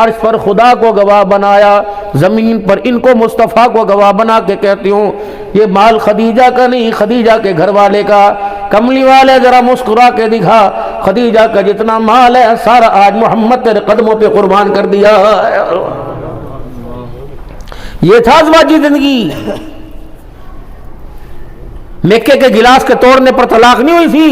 عرش پر خدا کو گواہ بنایا، زمین پر ان کو مصطفیٰ کو گواہ بنا کے کہتی ہوں یہ مال خدیجہ کا نہیں، خدیجہ کے گھر والے کا۔ کملی والے ذرا مسکرا کے دکھا، خدیجہ کا جتنا مال ہے سارا آج محمد تیرے قدموں پہ قربان کر دیا ہے۔ یہ تھا ازواجی زندگی۔ مکے کے گلاس کے توڑنے پر طلاق نہیں ہوئی تھی،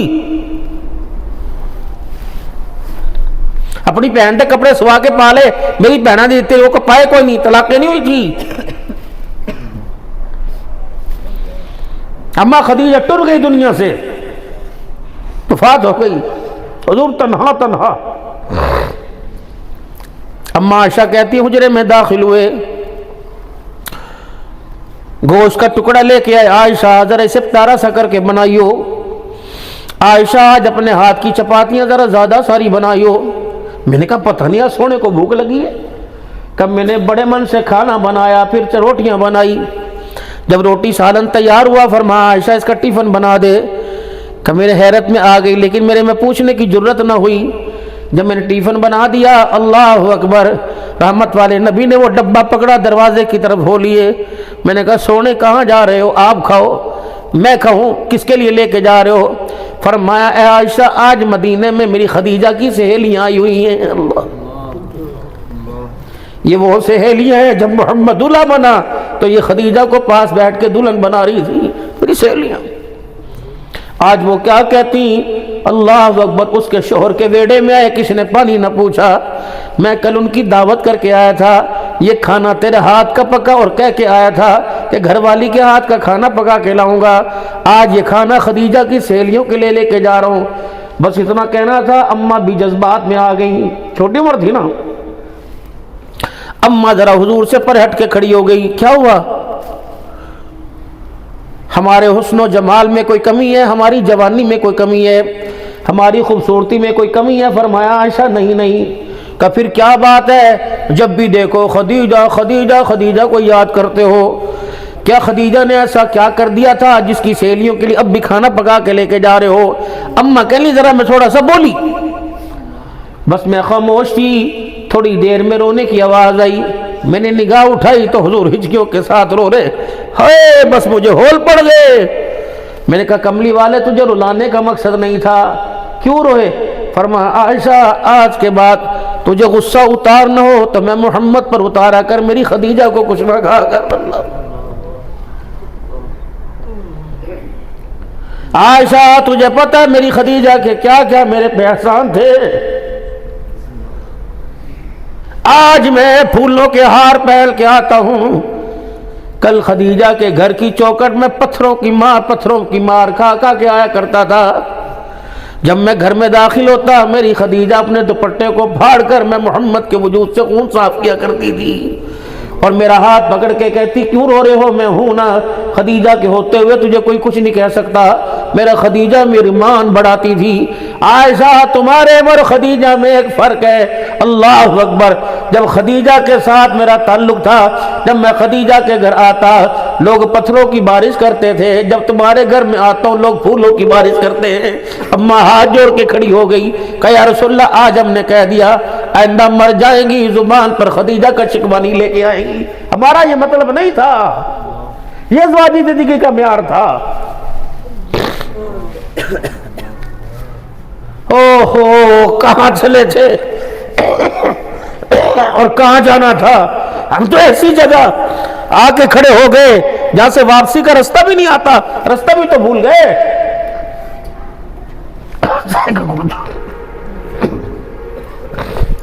اپنی بہن دے کپڑے سوا کے پالے، میری بہنہ دیتے وہ کو پائے کوئی نہیں، طلاقیں نہیں ہوئی تھی۔ اما خدیجہ ٹر گئی دنیا سے، وفات ہو گئی، حضور تنہا تنہا۔ اما عائشہ کہتی حجرے میں داخل ہوئے، گوشت کا ٹکڑا لے کے آئے، عائشہ ذرا اسے تارا سا کر کے بنائیو، عائشہ آج اپنے ہاتھ کی چپاتیاں ذرا زیادہ ساری بنائیو۔ میں نے کہا پتہ نہیں آج سونے کو بھوک لگی ہے، کب میں نے بڑے من سے کھانا بنایا، پھر روٹیاں بنائی۔ جب روٹی سالن تیار ہوا فرمایا عائشہ اس کا ٹیفن بنا دے، کہ میرے حیرت میں آ گئی لیکن میرے میں پوچھنے کی جرت نہ ہوئی۔ جب میں نے ٹیفن بنا دیا، اللہ اکبر، رحمت والے نبی نے وہ ڈبہ پکڑا دروازے کی طرف ہو لیے۔ میں نے کہا سونے کہاں جا رہے ہو؟ آپ کھاؤ، میں کھاؤں؟ کس کے لیے لے کے جا رہے ہو؟ فرمایا اے عائشہ آج مدینے میں میری خدیجہ کی سہیلیاں آئی ہوئی ہیں۔ اللہ، یہ وہ سہیلیاں ہیں جب محمد دلہا بنا تو یہ خدیجہ کو پاس بیٹھ کے دلہن بنا رہی تھی، میری سہیلیاں۔ آج وہ کیا کہتی، اللہ اکبر، اس کے شوہر کے بیڑے میں آئے، کسی نے پانی نہ پوچھا، میں کل ان کی دعوت کر کے آیا تھا، یہ کھانا تیرے ہاتھ کا پکا، اور کہہ کے آیا تھا کہ گھر والی کے ہاتھ کا کھانا پکا کے لاؤں گا، آج یہ کھانا خدیجہ کی سہیلیوں کے لے کے جا رہا ہوں۔ بس اتنا کہنا تھا، اماں بھی جذبات میں آ گئی، چھوٹی عمر تھی نا، اماں ذرا حضور سے پر ہٹ کے کھڑی ہو گئی۔ کیا ہوا؟ ہمارے حسن و جمال میں کوئی کمی ہے؟ ہماری جوانی میں کوئی کمی ہے؟ ہماری خوبصورتی میں کوئی کمی ہے؟ فرمایا عائشہ نہیں نہیں۔ کہ پھر کیا بات ہے؟ جب بھی دیکھو خدیجہ خدیجہ خدیجہ کو یاد کرتے ہو، کیا خدیجہ نے ایسا کیا کر دیا تھا جس کی سہیلیوں کے لیے اب بھی کھانا پکا کے لے کے جا رہے ہو؟ اماں کہلی ذرا میں تھوڑا سا بولی، بس میں خاموش تھی، تھوڑی دیر میں رونے کی آواز آئی، میں نے نگاہ اٹھائی تو حضور ہچکیوں کے ساتھ رو رہے، ہائے بس مجھے ہول پڑ گئے۔ میں نے کہا کملی والے تجھے رلانے کا مقصد نہیں تھا، کیوں روئے؟ فرمایا عائشہ آج کے بعد تجھے غصہ اتار نہ ہو تو میں محمد پر اتارا کر، میری خدیجہ کو کچھ نہ کہا کر۔ عائشہ تجھے پتہ ہے میری خدیجہ کے کیا کیا میرے پہ احسان تھے؟ آج میں پھولوں کے ہار پہن کے آتا ہوں، کل خدیجہ کے گھر کی چوکٹ میں پتھروں کی مار کھا کے آیا کرتا تھا۔ جب میں گھر میں داخل ہوتا میری خدیجہ اپنے دوپٹے کو پھاڑ کر میں محمد کے وجود سے خون صاف کیا کرتی تھی، اور میرا ہاتھ پکڑ کے کہتی کیوں رو رہے ہو؟ میں ہوں نا، خدیجہ کے ہوتے ہوئے تجھے کوئی کچھ نہیں کہہ سکتا۔ میرا خدیجہ میری مان بڑھاتی تھی۔ عائشہ تمہارے اور خدیجہ میں ایک فرق ہے، اللہ اکبر، جب خدیجہ کے ساتھ میرا تعلق تھا، جب میں خدیجہ کے گھر آتا لوگ پتھروں کی بارش کرتے تھے، جب تمہارے گھر میں آتا ہوں لوگ پھولوں کی بارش کرتے ہیں۔ اماں ہاتھ جوڑ کے کھڑی ہو گئی کہ یا رسول اللہ آج ہم نے کہہ دیا آئندہ مر جائیں گی زبان پر خدیجہ کا شکوہ نہیں لے کے آئیں گی۔ ہمارا یہ مطلب نہیں تھا، یہ ازواجی زندگی کا معیار تھا۔ اوہو کہاں چلے تھے اور کہاں جانا تھا؟ ہم تو ایسی جگہ آ کے کھڑے ہو گئے جہاں سے واپسی کا رستہ بھی نہیں آتا، رستہ بھی تو بھول گئے۔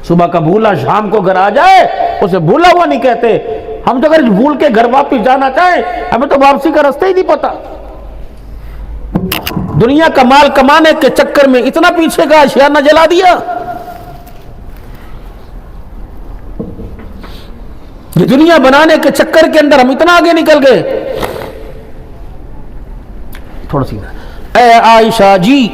صبح کا بھولا شام کو گھر آ جائے اسے بھولا ہوا نہیں کہتے، ہم تو اگر بھول کے گھر واپس جانا چاہیں ہمیں تو واپسی کا رستہ ہی نہیں پتا۔ دنیا کا مال کمانے کے چکر میں اتنا پیچھے کا اشیانہ جلا دیا، یہ دنیا بنانے کے چکر کے اندر ہم اتنا آگے نکل گئے۔ تھوڑا سی اے عائشہ جی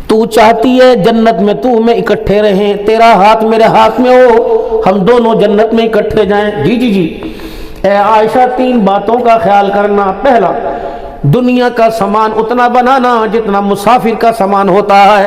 تو چاہتی ہے جنت میں تو میں اکٹھے رہیں، تیرا ہاتھ میرے ہاتھ میں ہو، ہم دونوں جنت میں اکٹھے جائیں؟ جی جی جی۔ اے عائشہ 3 باتوں کا خیال کرنا۔ پہلا، دنیا کا سامان اتنا بنانا جتنا مسافر کا سامان ہوتا ہے،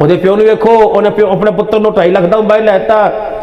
ਉਹਦੇ ਪਿਓ ਨੂੰ ਵੇਖੋ, ਉਹਨੇ ਪਿਓ ਆਪਣੇ ਪੁੱਤਰ ਨੂੰ 2.5 ਲੱਖ ਦਾ ਮੋਬਾਈਲ ਲੈਤਾ,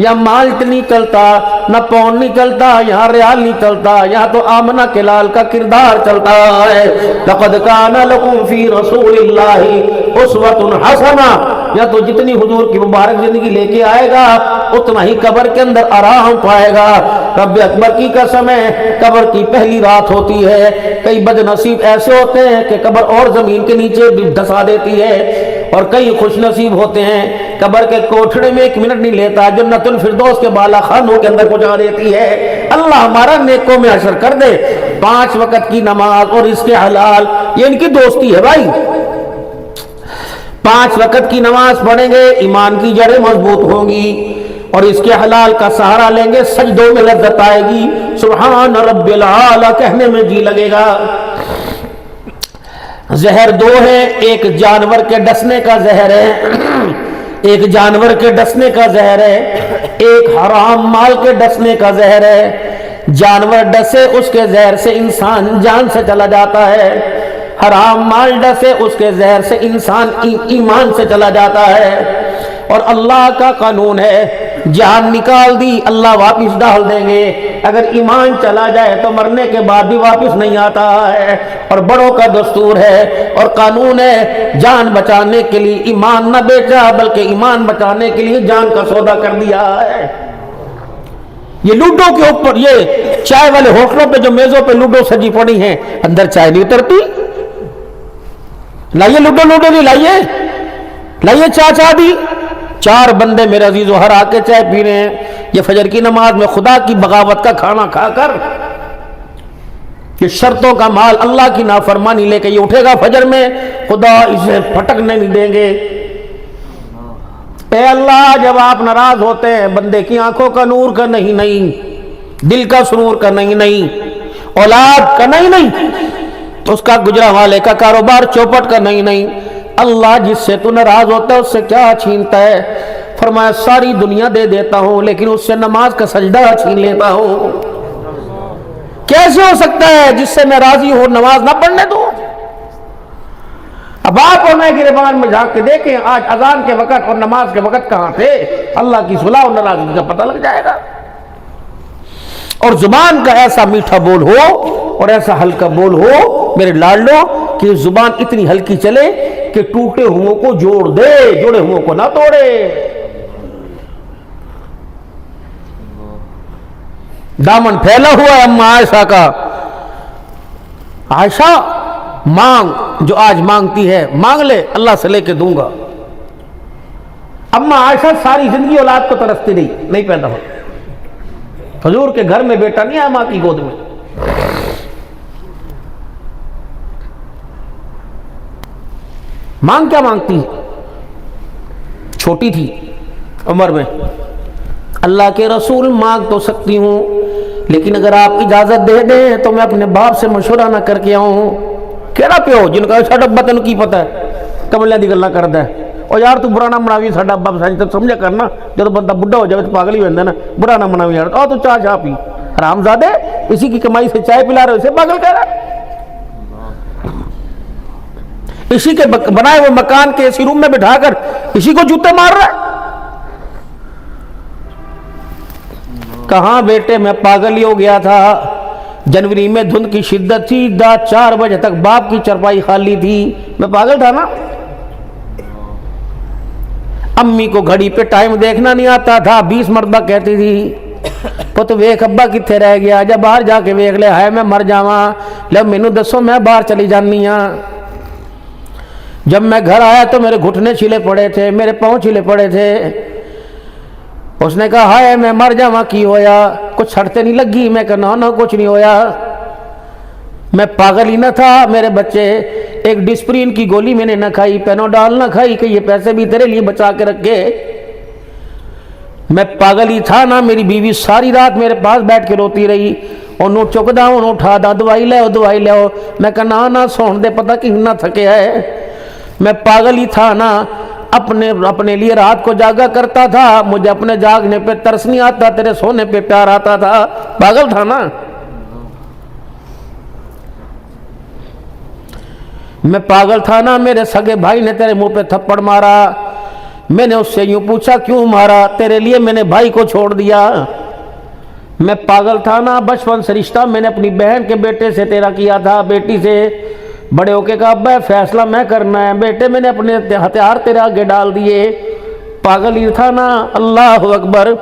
یا مال نہیں چلتا، نہ پاؤنڈ نہیں چلتا، یہاں ریال نہیں چلتا، یہاں تو آمنہ کے لال کا کردار چلتا ہے۔ لقد کان لکم فی رسول اللہ اسوۃ حسنہ، یا تو جتنی حضور کی مبارک زندگی لے کے آئے گا اتنا ہی قبر کے اندر آرام پائے گا۔ رب اکبر کی قسم ہے، قبر کی پہلی رات ہوتی ہے، کئی بد نصیب ایسے ہوتے ہیں کہ قبر اور زمین کے نیچے دھسا دیتی ہے، اور کئی خوش نصیب ہوتے ہیں قبر کے کوٹھڑے میں 1 منٹ نہیں لیتا، جنت الفردوس کے بالا خانوں کے اندر پہنچا دیتی ہے۔ اللہ ہمارا نیکوں میں حشر کر دے۔ 5 وقت کی نماز اور اس کے حلال، یہ ان کی دوستی ہے بھائی۔ 5 وقت کی نماز پڑھیں گے، ایمان کی جڑیں مضبوط ہوں گی، اور اس کے حلال کا سہارا لیں گے، سجدوں میں لذت آئے گی، سبحان رب العالی کہنے میں جی لگے گا۔ زہر 2 ہے، ایک جانور کے ڈسنے کا زہر ہے، ایک جانور کے ڈسنے کا زہر ہے، ایک حرام مال کے ڈسنے کا زہر ہے۔ جانور ڈسے اس کے زہر سے انسان جان سے چلا جاتا ہے، حرام مال ڈسے اس کے زہر سے انسان ایمان سے چلا جاتا ہے۔ اور اللہ کا قانون ہے، جان نکال دی اللہ واپس ڈال دیں گے، اگر ایمان چلا جائے تو مرنے کے بعد بھی واپس نہیں آتا ہے، اور بڑوں کا دستور ہے اور قانون ہے، جان بچانے کے لیے ایمان نہ بیچا بلکہ ایمان بچانے کے لیے جان کا سودا کر دیا ہے۔ یہ لوڈو کے اوپر، یہ چائے والے ہوٹلوں پہ جو میزوں پہ لوڈو سجی پڑی ہیں، اندر چائے نہیں اترتی، لائیے لوڈو نہیں لائیے چاچا دی۔ 4 بندے میرے عزیزو ہر آ کے چائے پی رہے ہیں، یہ فجر کی نماز میں خدا کی بغاوت کا کھانا کھا کر، یہ شرطوں کا مال اللہ کی نافرمانی لے کے یہ اٹھے گا فجر میں، خدا اسے پھٹکنے نہیں دیں گے۔ اے اللہ، جب آپ ناراض ہوتے ہیں بندے کی آنکھوں کا نور کا نہیں، دل کا سرور کا نہیں، اولاد کا نہیں، اس کا گجرا والے کا کاروبار چوپٹ کا نہیں۔ اللہ جس سے تو ناراض ہوتا ہے اس سے کیا چھینتا ہے؟ فرمایا ساری دنیا دے دیتا ہوں لیکن اس سے نماز کا سجدہ چھین لیتا ہوں۔ کیسے ہو سکتا ہے جس سے میں راضی ہوں نماز نہ پڑھنے دوں؟ اب آپ اور میں گریبان میں جھانک کے دیکھیں، آج اذان کے وقت اور نماز کے وقت کہاں تھے؟ اللہ کی صلاح اور ناراضگی کا پتہ لگ جائے گا۔ اور زبان کا ایسا میٹھا بول ہو اور ایسا ہلکا بول ہو میرے لاڈلو کہ زبان اتنی ہلکی چلے کہ ٹوٹے ہوئوں کو جوڑ دے، جوڑے ہوئوں کو نہ توڑے۔ دامن پھیلا ہوا ہے اما عائشہ کا۔ عائشہ مانگ، جو آج مانگتی ہے مانگ لے، اللہ سے لے کے دوں گا۔ اما عائشہ ساری زندگی اولاد کو ترستی نہیں پیدا ہو، حضور کے گھر میں بیٹا نہیں آیا ماں کی گود میں۔ مانگ کیا مانگتی ہے؟ چھوٹی تھی عمر میں، اللہ کے رسول مانگ تو سکتی ہوں لیکن اگر آپ اجازت دے دیں تو میں اپنے باپ سے مشورہ نہ کر کے آؤں۔ کہڑا پیو جن کا ساڈا ابا تینوں کی پتہ ہے، کملیاں دی گلاں کردا ہے۔ اور یار تو برا نہ مناوی، ساڈا ابا سانج سمجھا کرنا، جب بندہ بڈھا ہو جائے تو پاگل ہی ہو جاتا ہے نا، برا نہ مناوی یار، تو چاہ پی، حرامزادے اسی کی کمائی سے چائے پلا رہے ہو، اسے پاگل کہہ رہا ہے؟ اسی کے بنائے ہوئے مکان کے اسی روم میں بٹھا کر اسی کو جوتے مار رہا ہے۔ کہاں بیٹے، میں پاگل ہی ہو گیا تھا۔ جنوری میں دھند کی شدت تھی، 4 بجے تک باپ کی چرپائی خالی تھی، میں پاگل تھا نا۔ امی کو گھڑی پہ ٹائم دیکھنا نہیں آتا تھا، 20 مرتبہ کہتی تھی پت ویکھ ابا کتھے رہ گیا، جب باہر جا کے ویکھ لے، ہائے میں مر جاواں، لو مینوں دسو میں باہر چلی جانی ہاں۔ جب میں گھر آیا تو میرے گھٹنے چھلے پڑے تھے، میرے پاؤں چھلے پڑے تھے۔ اس نے کہا ہائے میں مر جاواں، کی ہویا؟ کچھ سڑتے نہیں لگی؟ میں کہا نہ کچھ نہیں ہویا۔ میں پاگل ہی نہ تھا میرے بچے، ایک ڈسپرین کی گولی میں نے نہ کھائی، پینوڈال نہ کھائی کہ یہ پیسے بھی تیرے لیے بچا کے رکھے۔ میں پاگل ہی تھا نا۔ میری بیوی ساری رات میرے پاس بیٹھ کے روتی رہی، انہوں چکدا انہوں اٹھا دا، دوائی لے آؤ۔ میں کہا نہ سون دے، پتہ کہ نہ تھکے ہے۔ میں پاگل ہی تھا نا، اپنے لیے رات کو جاگا کرتا تھا، مجھے اپنے جاگنے پہ ترس نہیں آتا، تیرے سونے پہ پیار آتا تھا۔ پاگل تھا نا۔ میں پاگل تھا نا، میرے سگے بھائی نے تیرے منہ پہ تھپڑ مارا، میں نے اس سے یوں پوچھا کیوں مارا؟ تیرے لیے میں نے بھائی کو چھوڑ دیا، میں پاگل تھا نا، بچپن سے رشتہ میں نے اپنی بہن کے بیٹے سے تیرا کیا تھا، بیٹی سے، بڑے ہو کے کہا ابا فیصلہ میں کرنا ہے، بیٹے میں نے اپنے ہتھیار تیرے آگے ڈال دیے، پاگل ہی تھا نا۔ اللہ اکبر،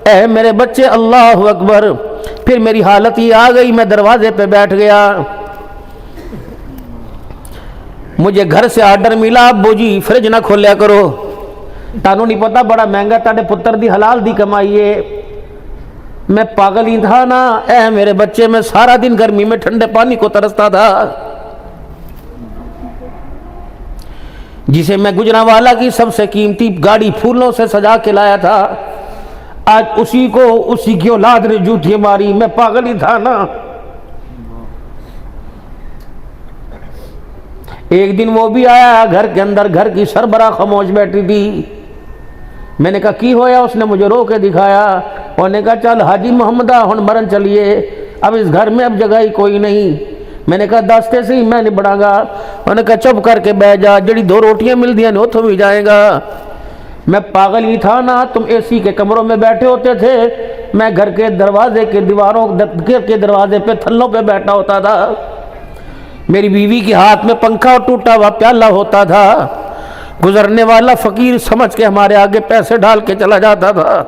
اے میرے بچے اللہ اکبر۔ پھر میری حالت یہ آ گئی، میں دروازے پہ بیٹھ گیا، مجھے گھر سے آرڈر ملا ابو جی فریج نہ کھولیا کرو، تانوں نہیں پتا بڑا مہنگا تاڑے پتر دی حلال دی کمائی ہے۔ میں پاگل ہی تھا نا، اے میرے بچے، میں سارا دن گرمی میں ٹھنڈے پانی کو ترستا تھا، جسے میں گجرانوالہ کی سب سے قیمتی گاڑی پھولوں سے سجا کے لایا تھا، آج اسی کی اولاد نے جوتی ماری، میں پاگل ہی تھا نا۔ ایک دن وہ بھی آیا گھر کے اندر، گھر کی سربراہ خاموش بیٹھی تھی، میں نے کہا کی ہویا؟ اس نے مجھے رو کے دکھایا، انہوں نے کہا چل حاجی محمدہ ہن مرن چلیے، اب اس گھر میں اب جگہ ہی کوئی نہیں۔ میں نے کہا دستے سے میں نہیں بڑھا گا، انہوں نے کہا چپ کر کے بیٹھ جا، جڑی 2 روٹیاں مل دیا اتھوں بھی جائے گا۔ میں پاگل ہی تھا نا، تم اے سی کے کمروں میں بیٹھے ہوتے تھے، میں گھر کے دروازے کے دیواروں کے دروازے پہ تھلوں پہ بیٹھا ہوتا تھا، میری بیوی کے ہاتھ میں پنکھا اور ٹوٹا ہوا پیالہ ہوتا تھا، گزرنے والا فقیر سمجھ کے ہمارے آگے پیسے ڈال کے چلا جاتا تھا۔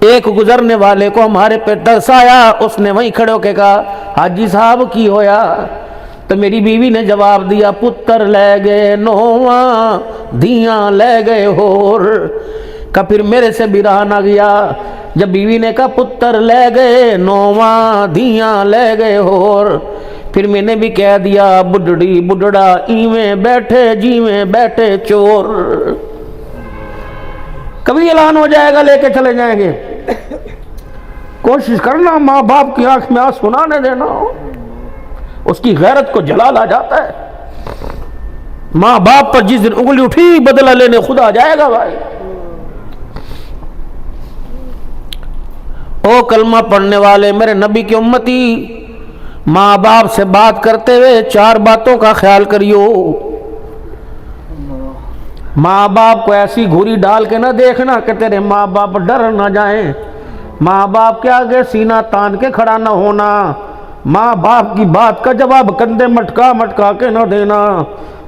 ایک گزرنے والے کو ہمارے پہ ترس آیا، اس نے وہیں کھڑے ہو کے کہا حاجی صاحب کی ہویا؟ تو میری بیوی نے جواب دیا پتر لے گئے نواں دیاں لے گئے ہور۔ کہ پھر میرے سے بھی رہا نہ گیا، جب بیوی نے کہا پتر لے گئے نواں دیاں لے گئے ہور، پھر میں نے بھی کہہ دیا بڈڑی بڈڑا ایویں بیٹھے جیویں بیٹھے چور۔ کبھی اعلان ہو جائے گا لے کے چلے جائیں گے، کوشش کرنا ماں باپ کی آنکھ میں آنسو نہ دینا، اس کی غیرت کو جلال آ جاتا ہے۔ ماں باپ پر جس دن انگلی اٹھی بدلہ لینے خدا آ جائے گا بھائی۔ او کلمہ پڑھنے والے میرے نبی کی امتی، ماں باپ سے بات کرتے ہوئے 4 باتوں کا خیال کریو۔ ماں باپ کو ایسی گھوری ڈال کے نہ دیکھنا کہ تیرے ماں باپ ڈر نہ جائیں، ماں باپ کے آگے سینہ تان کے کھڑا نہ ہونا، ماں باپ کی بات کا جواب کندھے مٹکا مٹکا کے نہ دینا،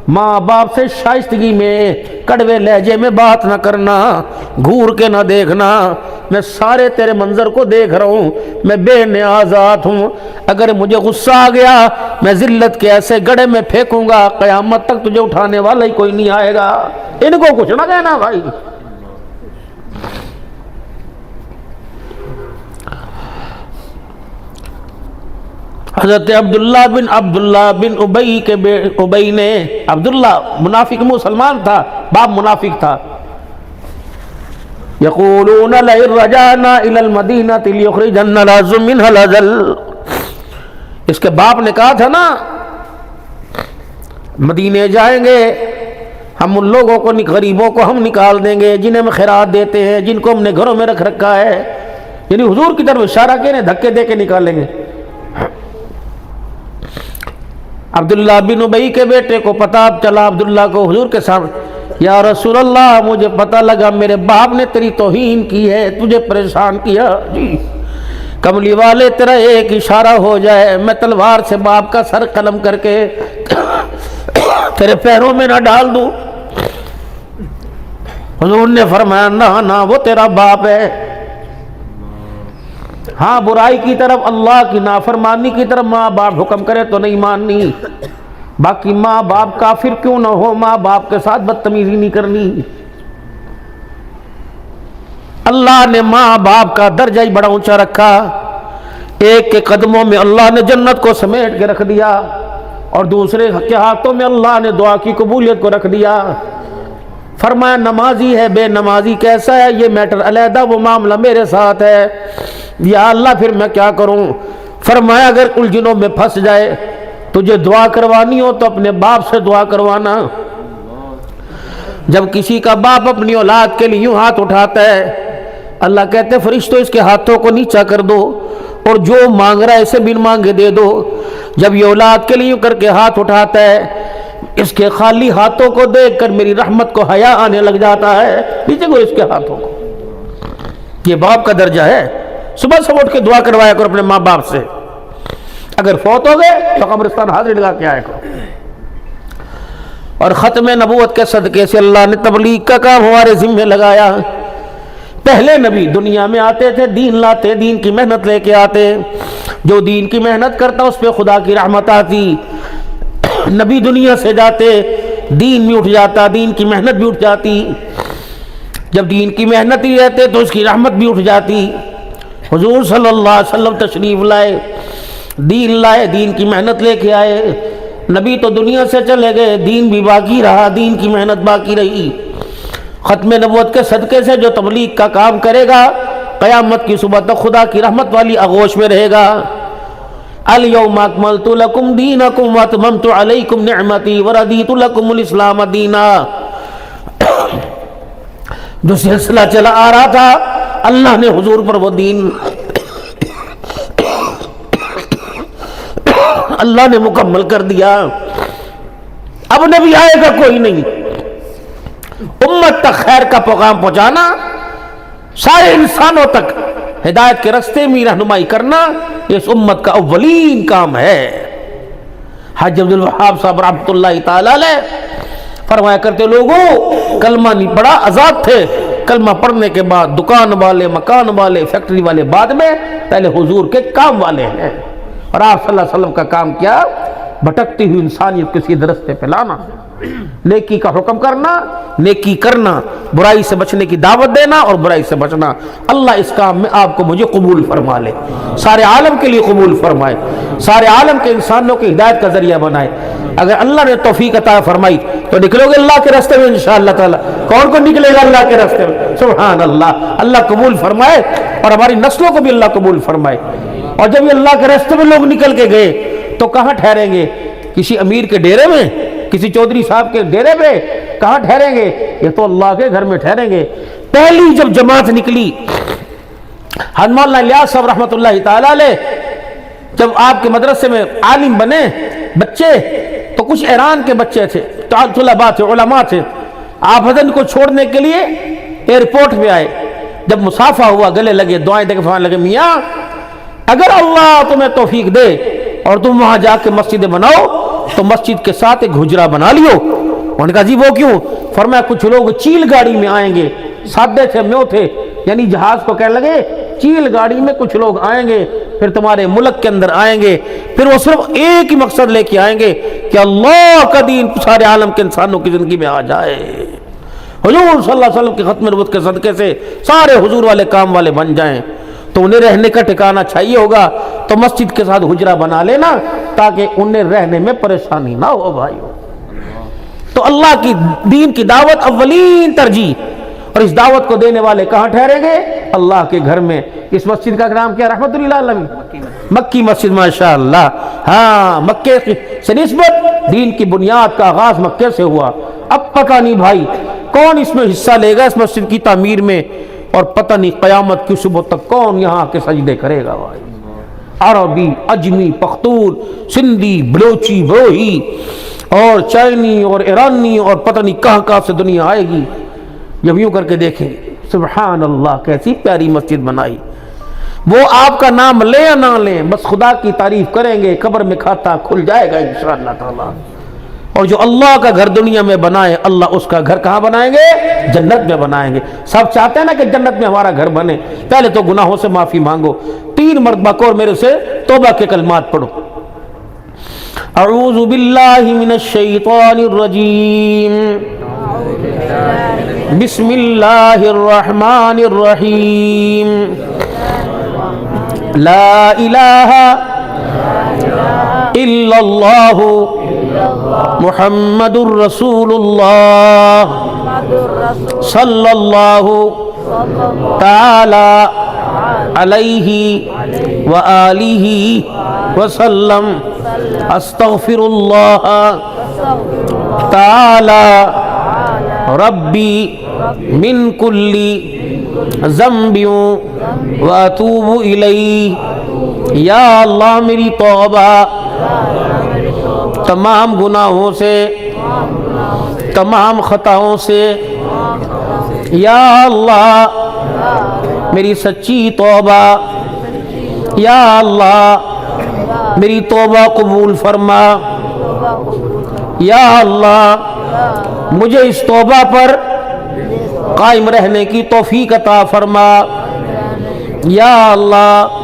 ماں باپ سے شائستگی میں کڑوے لہجے میں بات نہ کرنا، گھور کے نہ دیکھنا۔ میں سارے تیرے منظر کو دیکھ رہا ہوں، میں بے نیازات ہوں، اگر مجھے غصہ آ گیا میں ذلت کے ایسے گڑھے میں پھینکوں گا قیامت تک تجھے اٹھانے والا ہی کوئی نہیں آئے گا۔ ان کو کچھ نہ کہنا بھائی۔ حضرت عبداللہ بن ابی کے ابی نے، عبداللہ منافق مسلمان تھا، باپ منافق تھا، یقولون لئن رجعنا الى المدینہ لیخرجن الاعز منها الاذل، اس کے باپ نے کہا تھا نا مدینے جائیں گے ہم ان لوگوں کو، غریبوں کو ہم نکال دیں گے جنہیں ہم خیرات دیتے ہیں، جن کو ہم نے گھروں میں رکھ رکھا ہے، یعنی حضور کی طرف اشارہ کے انہیں دھکے دے کے نکالیں گے۔ عبداللہ بن ابی کے بیٹے کو پتہ چلا، عبداللہ کو حضور کے سامنے، یا رسول اللہ مجھے پتہ لگا میرے باپ نے تیری توہین کی ہے، تجھے پریشان کیا، جی کملی والے تیرا ایک اشارہ ہو جائے میں تلوار سے باپ کا سر قلم کر کے تیرے پیروں میں نہ ڈال دوں۔ حضور نے فرمایا نہ وہ تیرا باپ ہے، ہاں برائی کی طرف، اللہ کی نافرمانی کی طرف ماں باپ حکم کرے تو نہیں ماننی، باقی ماں باپ کافر کیوں نہ ہو ماں باپ کے ساتھ بدتمیزی نہیں کرنی۔ اللہ نے ماں باپ کا درجہ ہی بڑا اونچا رکھا، ایک کے قدموں میں اللہ نے جنت کو سمیٹ کے رکھ دیا اور دوسرے کے ہاتھوں میں اللہ نے دعا کی قبولیت کو رکھ دیا۔ فرمایا نمازی ہے بے نمازی کیسا ہے یہ میٹر علیحدہ، وہ معاملہ میرے ساتھ ہے، یا اللہ پھر میں کیا کروں؟ فرمایا اگر الجھنوں میں پھنس جائے تجھے دعا کروانی ہو تو اپنے باپ سے دعا کروانا۔ جب کسی کا باپ اپنی اولاد کے لیے یوں ہاتھ اٹھاتا ہے، اللہ کہتے ہیں فرشتوں اس کے ہاتھوں کو نیچا کر دو اور جو مانگ رہا ہے اسے بن مانگے دے دو۔ جب یہ اولاد کے لیے یوں کر کے ہاتھ اٹھاتا ہے، اس کے خالی ہاتھوں کو دیکھ کر میری رحمت کو حیا آنے لگ جاتا ہے، نیچے کو اس کے ہاتھوں کو۔ یہ باپ کا درجہ ہے۔ صبح سے اٹھ کے دعا کروایا کرو اپنے ماں باپ سے، اگر فوت ہو گئے تو قبرستان حاضری لگا کے آیا کرو۔ اور ختم نبوت کے صدقے سے اللہ نے تبلیغ کا کام ہمارے ذمہ لگایا۔ پہلے نبی دنیا میں آتے تھے، دین لاتے، دین کی محنت لے کے آتے، جو دین کی محنت کرتا اس پہ خدا کی رحمت آتی۔ نبی دنیا سے جاتے، دین بھی اٹھ جاتا، دین کی محنت بھی اٹھ جاتی۔ جب دین کی محنت ہی رہتے تو اس کی رحمت بھی اٹھ جاتی۔ حضور صلی اللہ علیہ وسلم تشریف لائے، دین کی محنت لے کے آئے۔ نبی تو دنیا سے چلے گئے، دین بھی باقی رہا، دین کی محنت باقی رہی۔ ختم نبوت کے صدقے سے جو تبلیغ کا کام کرے گا، قیامت کی صبح تک خدا کی رحمت والی آغوش میں رہے گا۔ اليوم اکملت لکم دینکم واتممت علیکم نعمتی وردیت لکم الاسلام دینا۔ جو سلسلہ چلا آ رہا تھا، اللہ نے حضور پر وہ دین اللہ نے مکمل کر دیا۔ اب نبی آئے گا کوئی نہیں، امت تک خیر کا پیغام پہنچانا، سارے انسانوں تک ہدایت کے راستے میں رہنمائی کرنا، اس امت کا اولین کام ہے۔ حاج عبد الوہاب صاحب رحمۃ اللہ تعالی علیہ فرمایا کرتے، لوگوں کلمہ نہیں پڑھا آزاد تھے، کلمہ پڑھنے کے بعد دکان والے، مکان والے، فیکٹری والے بعد میں، پہلے حضور کے کام والے ہیں۔ اور آپ صلی اللہ علیہ وسلم کا کام کیا؟ بھٹکتی ہوئی انسانیت کسی راستے پہ لانا، نیکی کا حکم کرنا، نیکی کرنا، برائی سے بچنے کی دعوت دینا اور برائی سے بچنا۔ اللہ اس کام میں آپ کو مجھے قبول فرما لے، سارے عالم کے لیے قبول فرمائے، سارے عالم کے انسانوں کی ہدایت کا ذریعہ بنائے۔ اگر اللہ نے توفیق عطا فرمائی تو نکلو گے اللہ کے راستے میں انشاءاللہ تعالی۔ کون کو نکلے گا اللہ کے راستے میں؟ سبحان اللہ۔ اللہ قبول فرمائے اور ہماری نسلوں کو بھی اللہ قبول فرمائے۔ اور جب یہ اللہ کے راستے میں لوگ نکل کے گئے تو کہاں ٹھہریں گے؟ کسی امیر کے ڈیرے میں، کسی چودھری صاحب کے ڈیرے پہ کہاں ٹھہریں گے؟ یہ تو اللہ کے گھر میں ٹھہریں گے۔ پہلی جب جماعت نکلی، حضرت مولانا الیاس صاحب رحمۃ اللہ تعالی علیہ جب آپ کے مدرسے میں عالم بنے بچے، تو کچھ ایران کے بچے تھے، طلباء تھے، علماء تھے۔ آپ حضرت کو چھوڑنے کے لیے ایئرپورٹ پہ آئے، جب مسافہ ہوا گلے لگے، دعائیں دے کے فرمانے لگے، میاں اگر اللہ تمہیں توفیق دے اور تم وہاں جا کے مسجد بناؤ تو مسجد کے ساتھ ایک حجرہ بنا لیو۔ انہوں نے کہا جی وہ کیوں؟ فرمایا کچھ لوگ چیل گاڑی میں آئیں گے، سادے تھے، میو تھے، یعنی جہاز کو کہنے لگے چیل گاڑی میں کچھ لوگ آئیں گے، پھر تمہارے ملک کے اندر آئیں گے، پھر وہ صرف ایک ہی مقصد لے کے آئیں گے کہ اللہ کا دین سارے عالم کے انسانوں کی زندگی میں آ جائے۔ حضور صلی اللہ علیہ وسلم کی ختم نبوت کے صدقے سے سارے حضور والے کام والے بن جائیں، تو انہیں رہنے کا ٹھکانہ چاہیے ہوگا تو مسجد کے ساتھ حجرہ بنا لینا تاکہ انہیں رہنے میں پریشانی نہ ہو بھائیو۔ تو اللہ کی دین کی دعوت اولین ترجیح، اور اس دعوت کو دینے والے کہاں ٹھہریں گے؟ اللہ کے گھر میں۔ اس مسجد کا نام کیا؟ رحمت اللہ علیہ مکی مسجد، ماشاءاللہ۔ ہاں، مکے سے نسبت، دین کی بنیاد کا آغاز مکے سے ہوا۔ اب پتہ نہیں بھائی کون اس میں حصہ لے گا اس مسجد کی تعمیر میں، اور پتہ نہیں قیامت کی صبح تک کون یہاں کے سجدے کرے گا بھائی۔ عربی، اجمی، پختون، سندھی، بلوچی، بروہی اور چائنی اور ایرانی اور پتہ نہیں کہاں کہاں سے دنیا آئے گی۔ جب یوں کر کے دیکھیں، سبحان اللہ، کیسی پیاری مسجد بنائی۔ وہ آپ کا نام لیں یا نہ لیں، بس خدا کی تعریف کریں گے، قبر میں کھاتا کھل جائے گا انشاءاللہ تعالی۔ اور جو اللہ کا گھر دنیا میں بنائے، اللہ اس کا گھر کہاں بنائیں گے؟ جنت میں بنائیں گے۔ سب چاہتے ہیں نا کہ جنت میں ہمارا گھر بنے، پہلے تو گناہوں سے معافی مانگو، 3 مرتبہ اور میرے سے توبہ کے کلمات پڑھو۔ اعوذ باللہ من الشیطان الرجیم، بسم اللہ الرحمن الرحیم، لا الہ الا اللہ محمد الرسول اللہ صلی اللہ تعالی علیہ وآلہ وسلم، استغفر اللہ تعالی ربی من کل ذنب واتوب الیہ۔ یا اللہ میری توبہ تمام گناہوں سے تمام خطاؤں سے یا اللہ میری سچی توبہ یا اللہ میری توبہ قبول فرما یا اللہ مجھے اس توبہ پر قائم رہنے کی توفیق عطا فرما یا اللہ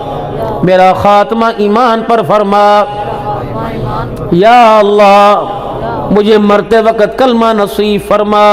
میرا خاتمہ ایمان پر فرما یا اللہ مجھے مرتے وقت کلمہ نصیب فرما